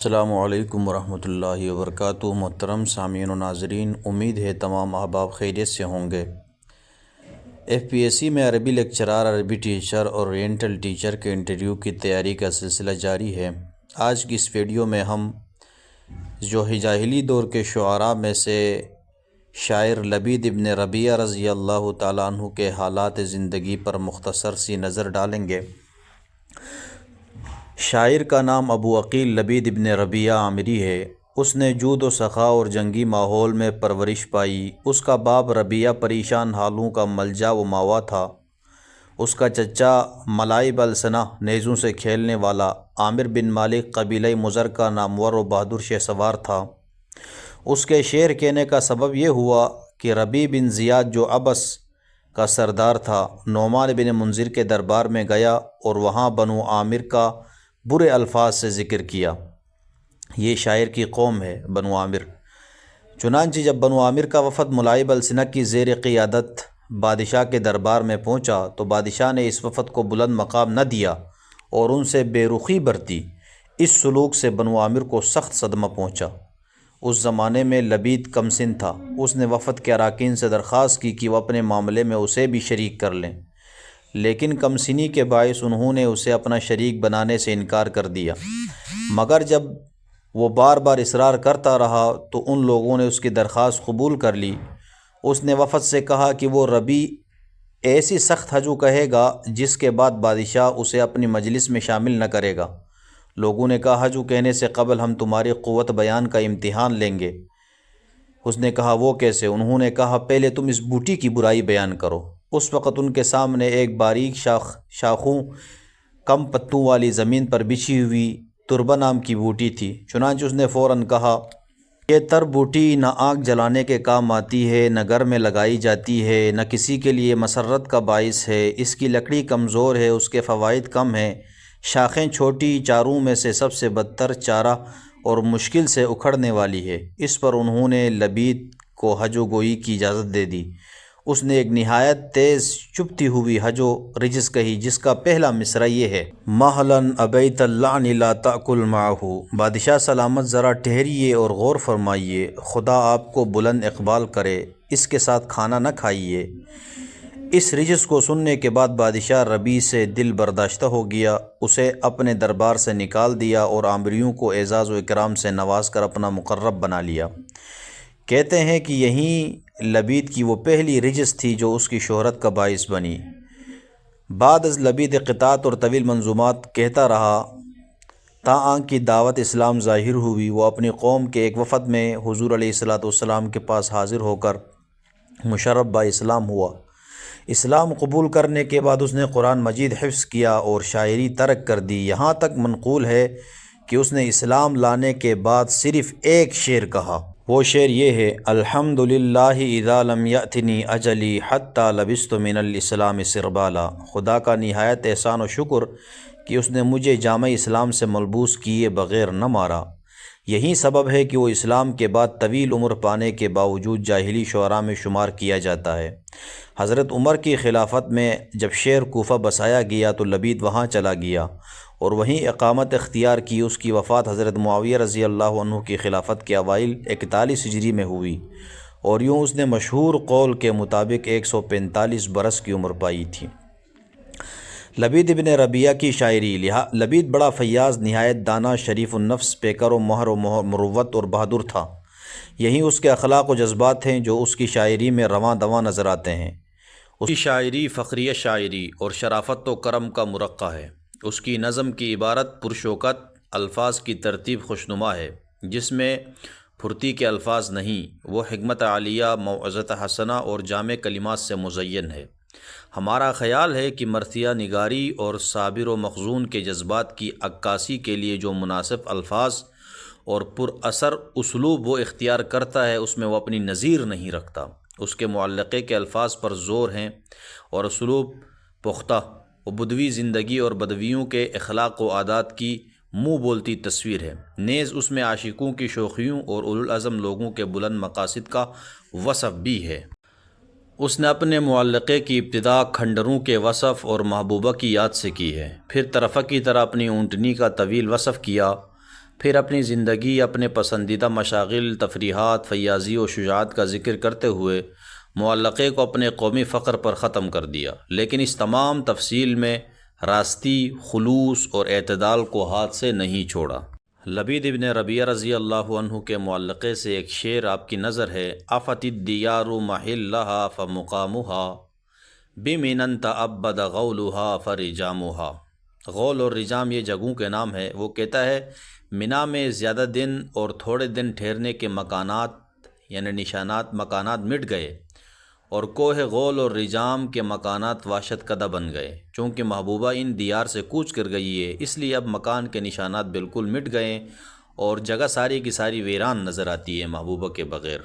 السلام علیکم ورحمۃ اللہ وبرکاتہ۔ محترم سامعین و ناظرین، امید ہے تمام احباب خیریت سے ہوں گے۔ ایف پی ایس سی میں عربی لیکچرار، عربی ٹیچر اور اورینٹل ٹیچر کے انٹرویو کی تیاری کا سلسلہ جاری ہے۔ آج کی اس ویڈیو میں ہم جو جاہلی دور کے شعراء میں سے شاعر لبید ابن ربیعہ رضی اللہ تعالیٰ عنہ کے حالات زندگی پر مختصر سی نظر ڈالیں گے۔ شاعر کا نام ابو عقیل لبید ابن ربیعہ عامری ہے۔ اس نے جود و سخا اور جنگی ماحول میں پرورش پائی۔ اس کا باپ ربیعہ پریشان حالوں کا ملجا و ماوا تھا۔ اس کا چچا ملائب السنہ نیزوں سے کھیلنے والا عامر بن مالک قبیلہ مضر کا نامور و بہادر شہ سوار تھا۔ اس کے شعر کہنے کا سبب یہ ہوا کہ ربیع بن زیاد جو عبس کا سردار تھا، نعمان بن منذر کے دربار میں گیا اور وہاں بنو عامر کا برے الفاظ سے ذکر کیا۔ یہ شاعر کی قوم ہے بنو عامر۔ چنانچہ جب بنو عامر کا وفد ملائب السنہ کی زیر قیادت بادشاہ کے دربار میں پہنچا تو بادشاہ نے اس وفد کو بلند مقام نہ دیا اور ان سے بے رخی برتی۔ اس سلوک سے بنو عامر کو سخت صدمہ پہنچا۔ اس زمانے میں لبید کم سن تھا۔ اس نے وفد کے اراکین سے درخواست کی کہ وہ اپنے معاملے میں اسے بھی شریک کر لیں، لیکن کم سنی کے باعث انہوں نے اسے اپنا شریک بنانے سے انکار کر دیا۔ مگر جب وہ بار بار اصرار کرتا رہا تو ان لوگوں نے اس کی درخواست قبول کر لی۔ اس نے وفد سے کہا کہ وہ ربیع ایسی سخت ہجو کہے گا جس کے بعد بادشاہ اسے اپنی مجلس میں شامل نہ کرے گا۔ لوگوں نے کہا ہجو کہنے سے قبل ہم تمہاری قوت بیان کا امتحان لیں گے۔ اس نے کہا وہ کیسے؟ انہوں نے کہا پہلے تم اس بوٹی کی برائی بیان کرو۔ اس وقت ان کے سامنے ایک باریک شاخوں کم پتوں والی زمین پر بچھی ہوئی تربہ نام کی بوٹی تھی۔ چنانچہ اس نے فوراً کہا یہ تر بوٹی نہ آگ جلانے کے کام آتی ہے، نہ گھر میں لگائی جاتی ہے، نہ کسی کے لیے مسرت کا باعث ہے۔ اس کی لکڑی کمزور ہے، اس کے فوائد کم ہیں، شاخیں چھوٹی، چاروں میں سے سب سے بدتر چارہ اور مشکل سے اکھڑنے والی ہے۔ اس پر انہوں نے لبید کو ہجو گوئی کی اجازت دے دی۔ اس نے ایک نہایت تیز چبھتی ہوئی ہجو رجز کہی جس کا پہلا مصرع یہ ہے: مہلاً ابیت اللعن لا تأکل معہ۔ بادشاہ سلامت ذرا ٹھہریے اور غور فرمائیے، خدا آپ کو بلند اقبال کرے، اس کے ساتھ کھانا نہ کھائیے۔ اس رجز کو سننے کے بعد بادشاہ ربیع سے دل برداشتہ ہو گیا، اسے اپنے دربار سے نکال دیا اور عامریوں کو اعزاز و اکرام سے نواز کر اپنا مقرب بنا لیا۔ کہتے ہیں کہ یہیں لبید کی وہ پہلی رجز تھی جو اس کی شہرت کا باعث بنی۔ بعد از لبید قطعات اور طویل منظومات کہتا رہا تاآں کی دعوت اسلام ظاہر ہوئی۔ وہ اپنی قوم کے ایک وفد میں حضور علیہ السلام کے پاس حاضر ہو کر مشرف با اسلام ہوا۔ اسلام قبول کرنے کے بعد اس نے قرآن مجید حفظ کیا اور شاعری ترک کر دی۔ یہاں تک منقول ہے کہ اس نے اسلام لانے کے بعد صرف ایک شعر کہا۔ وہ شعر یہ ہے: الحمدللہ اذا لم یأتنی اجلی حتی لبست من الاسلام سربالا۔ خدا کا نہایت احسان و شکر کہ اس نے مجھے جامہ اسلام سے ملبوس کیے بغیر نہ مارا۔ یہی سبب ہے کہ وہ اسلام کے بعد طویل عمر پانے کے باوجود جاہلی شعراء میں شمار کیا جاتا ہے۔ حضرت عمر کی خلافت میں جب شہر کوفہ بسایا گیا تو لبید وہاں چلا گیا اور وہیں اقامت اختیار کی۔ اس کی وفات حضرت معاویہ رضی اللہ عنہ کی خلافت کے اوائل 41 ہجری میں ہوئی اور یوں اس نے مشہور قول کے مطابق 145 برس کی عمر پائی تھی۔ لبید ابن ربیعہ کی شاعری: لبید بڑا فیاض، نہایت دانا، شریف النفس، پیکر و مہر و مروت اور بہادر تھا۔ یہی اس کے اخلاق و جذبات ہیں جو اس کی شاعری میں رواں دواں نظر آتے ہیں۔ اس کی شاعری فخریہ شاعری اور شرافت و کرم کا مرقع ہے۔ اس کی نظم کی عبارت پرشوکت، الفاظ کی ترتیب خوشنما ہے جس میں پھرتی کے الفاظ نہیں۔ وہ حکمت عالیہ، موعظت حسنہ اور جامع کلمات سے مزین ہے۔ ہمارا خیال ہے کہ مرثیہ نگاری اور صابر و مخزون کے جذبات کی عکاسی کے لیے جو مناسب الفاظ اور پر اثر اسلوب وہ اختیار کرتا ہے اس میں وہ اپنی نظیر نہیں رکھتا۔ اس کے معلقے کے الفاظ پر زور ہیں اور اسلوب پختہ و بدوی زندگی اور بدویوں کے اخلاق و عادات کی منہ بولتی تصویر ہے۔ نیز اس میں عاشقوں کی شوخیوں اور اولوالعزم لوگوں کے بلند مقاصد کا وصف بھی ہے۔ اس نے اپنے معلقے کی ابتدا کھنڈروں کے وصف اور محبوبہ کی یاد سے کی ہے، پھر طرفہ کی طرح اپنی اونٹنی کا طویل وصف کیا، پھر اپنی زندگی، اپنے پسندیدہ مشاغل، تفریحات، فیاضی و شجاعت کا ذکر کرتے ہوئے معلقے کو اپنے قومی فخر پر ختم کر دیا، لیکن اس تمام تفصیل میں راستی، خلوص اور اعتدال کو ہاتھ سے نہیں چھوڑا۔ لبید ابن ربیعہ رضی اللہ عنہ کے معلقے سے ایک شعر آپ کی نظر ہے: آفت الدیار محلہا فمقامہا بمنن تعبد غولہا فرجامہا۔ غول اور رجام یہ جگہوں کے نام ہے۔ وہ کہتا ہے منا میں زیادہ دن اور تھوڑے دن ٹھہرنے کے مکانات یعنی نشانات مکانات مٹ گئے، اور کوہ غول اور رجام کے مکانات وحشت کدہ بن گئے۔ چونکہ محبوبہ ان دیار سے کوچ کر گئی ہے، اس لیے اب مکان کے نشانات بالکل مٹ گئے اور جگہ ساری کی ساری ویران نظر آتی ہے محبوبہ کے بغیر۔